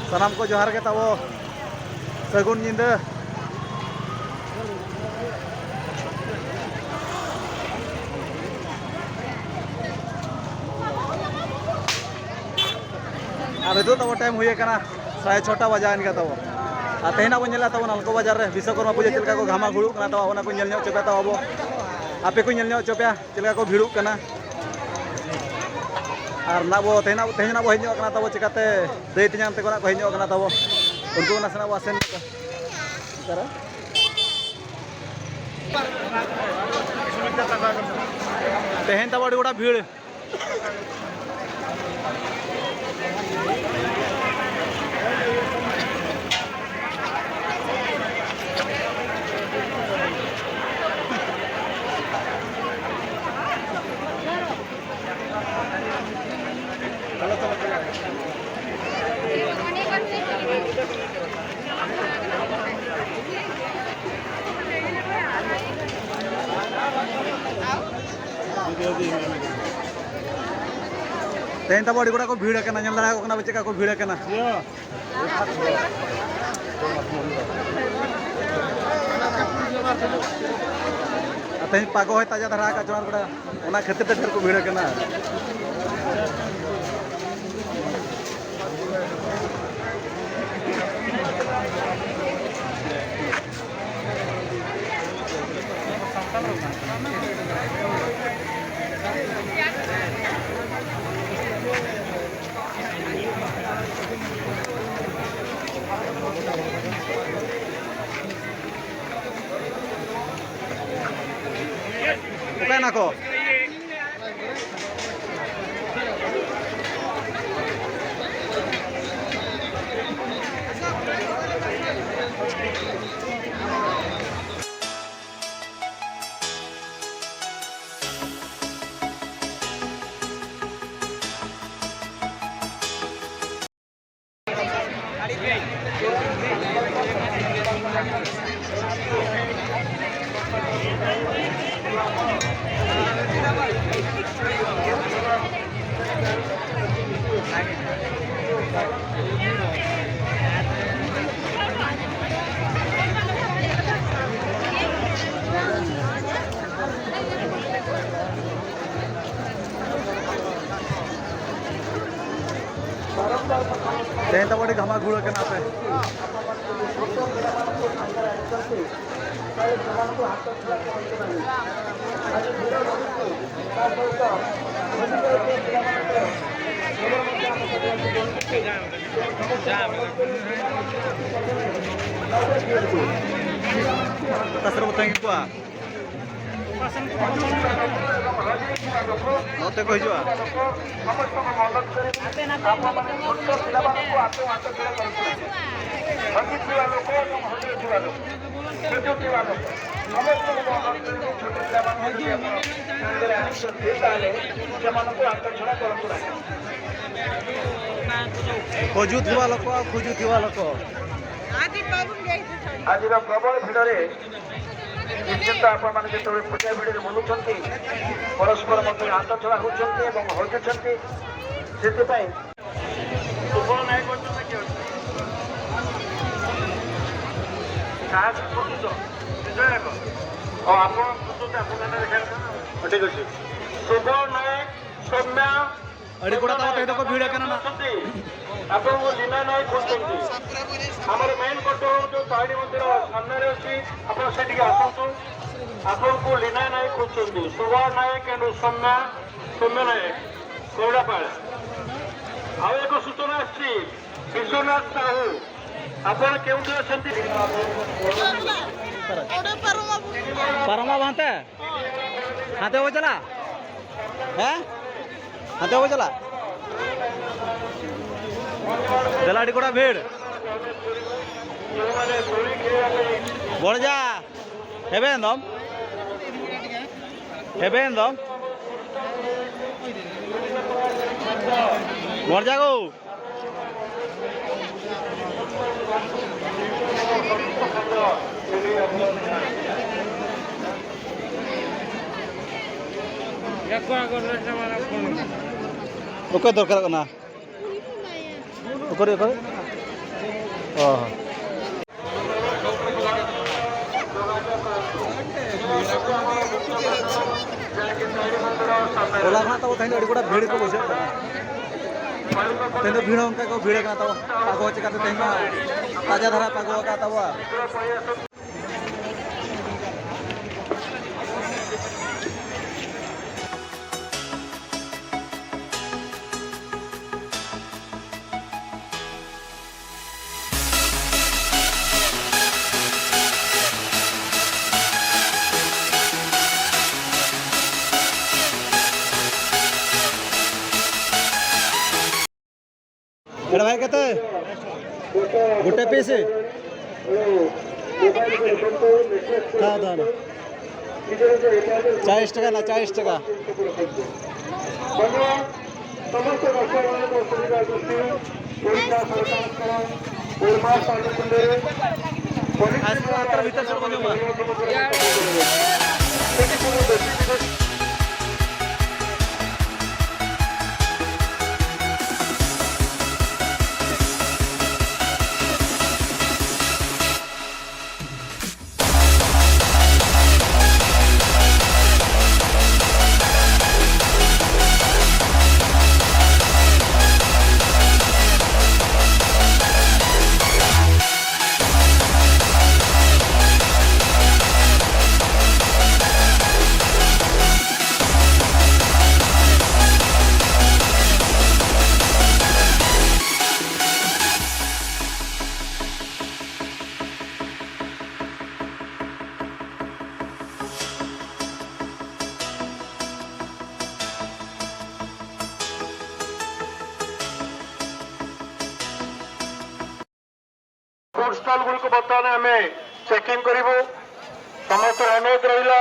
सानाम को जोहार के ताबो सगुन निंदा अब itu tahu time हुए करना 6:30 बजान का ताबो तेहना बन नेला ताबो नालको बाजार रे विश्वकर्मा पूजा चलका को घामा घुड़ू करना ताबो ओना को नेल ᱧᱚᱜ चोपया ताबो आपे को नेल ᱧᱚᱜ चोपया चलका को भिड़ू करना और नाबो तेहना बो हेजो करना ताबो चिकाते देई तिኛं ते कोना को हेजो करना ताबो उनको नासना वासेन करा तेहन ताबो गोटा भीड़ तेहन ताबो अड़ी गोटा को भीड़ करना नेल दाड़ा को कना बच्चे को भीड़ करना तेहन पागो है ताजा धरा का जोन गोटा ओना खातिर ते ढेर को भीड़ करना Bukan aku. तेहन ताबो घामा घुड़ के नापे tasar butang ko note ko hijua खोजु थिवा लोक आज प्रबल भिड़ निश्चित आपण मैंने जो पूजा भिड़ बुलूं परस्पर मध्य हाथ छड़ा होती हजु से ठीक अच्छे शुभ नायक सौम्या अड़ीगुड़ा को भिड़ आपको लीना नायक खोजते आमर मेन कटो जो ताड़ी मंदिर सामने अच्छी आप आसतु आपको लीना नायक खोजते शुभ नायक एंड सौम्या नायक कोड़ापाड़ आउ एक सूचना आसी विश्वनाथ साहू आपण केउठी अछंती परमा बांते हाथे हो चला हैं हाथे हो चला चला अड़ीगुड़ा भीड़ बढ़ जा हेबेन दम बढ़ जा गो ओके दरकार करना ओके ओला खाना तो तेज अड़ी भीड़ को बुझे तेज भीड़ उनका को भीड़ का पागो चिकाते तेज ताजा धारा पागो का तब एड़ा भाई कहते गोटे पीस था 40 टका ना 40 टका भीतर फूड स्टॉल गुड़ी को बर्तमान आम चेकिंग करूँ समस्त अनुरोध रहा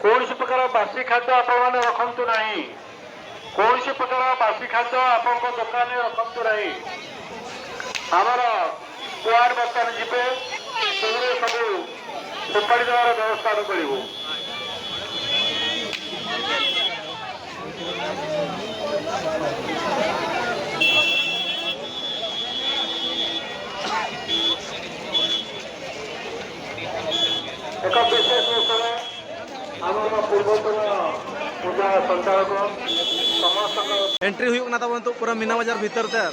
कौन प्रकार बासी खाद्य आपण मैंने रखु ना कौन प्रकार बासी खाद्य आपण दुकान रखु ना आमर स्क्वाड बर्तमान जीवे सब फोपाड़ी देवार व्यवस्था करूँ एक विशेष रूप में आम पूर्वतन पूजा संचालक समस्त एंट्री हुई ना तब तो पूरा मीना बाजार भीतर तर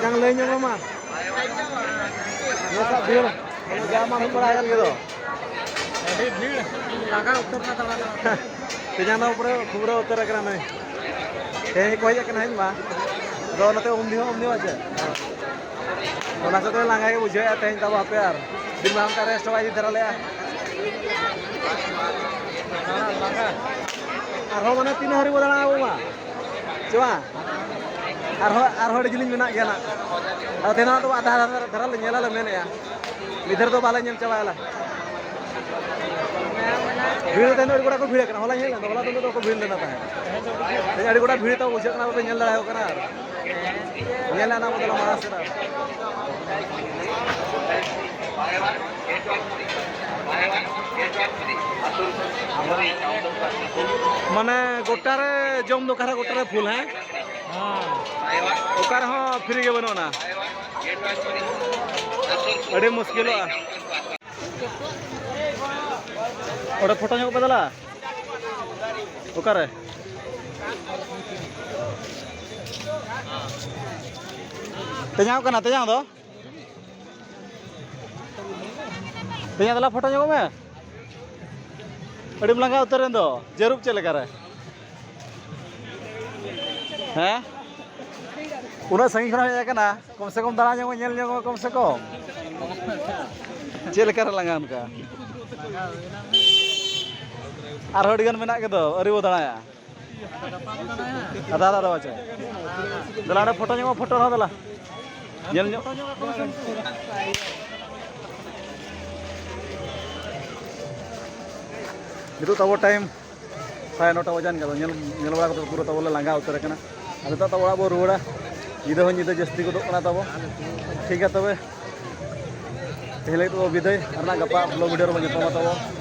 Jangan lainnya mama. Nggak sabar. Kalau zaman perayakan gitu. Jadi भीड़ लगा उत्तर ना तला. Jangan pura उत्तर करना है. Kayaknya kau aja kena ini mah. Kalau nanti umdi aja. Kalau nanti tuh langgai ujung ya teh tahu apa ya. Di malam ka resto aja terlalu ya. Langga. Arho mana 3 hari bodoh apa mah. Cuma आर जिलिंग मेना गया ना तेना तो आधा धरा नेला मेने इधर तो बाला नेल चावाला भीड़ तेन अड़ी गोड़ा को भीड़ कना होला नेल होला तो को भीड़ लेना ताहे अड़ी गोड़ा भीड़ तो बुझे कना पे नेल लड़ायो कना नेला ना मतलब मानस ना माने गोटारे जम दो करा गोटारे फुल है ओकार हाँ फ्री के बनो ना अड़े मुश्किल ओडे फोटो को बदला ओकार तेजाव कना तेजाव दो तेजाव दला फोटो को में अड़ी लंगा उतर दो जरूर चले कर हैं उना संगी खना हेज kana कम से कम दाना जोंग ñel ñoंग कम से कम चेल कर लंगा उनका आर हडिगन मेना के दो अरि वो दानाया आधा आधा बाचा दलाडा फोटो ñoंग फोटो ना दला ñel ño itu tahu time saya nota wajan kalau nyel bala ko puro tahu langa utar kana ada tahu ora bo ruara ida hon ida jasti ko kana tahu ठीक है तबे पहले तो विदाई arna gapa vlog video ro nyapa tahu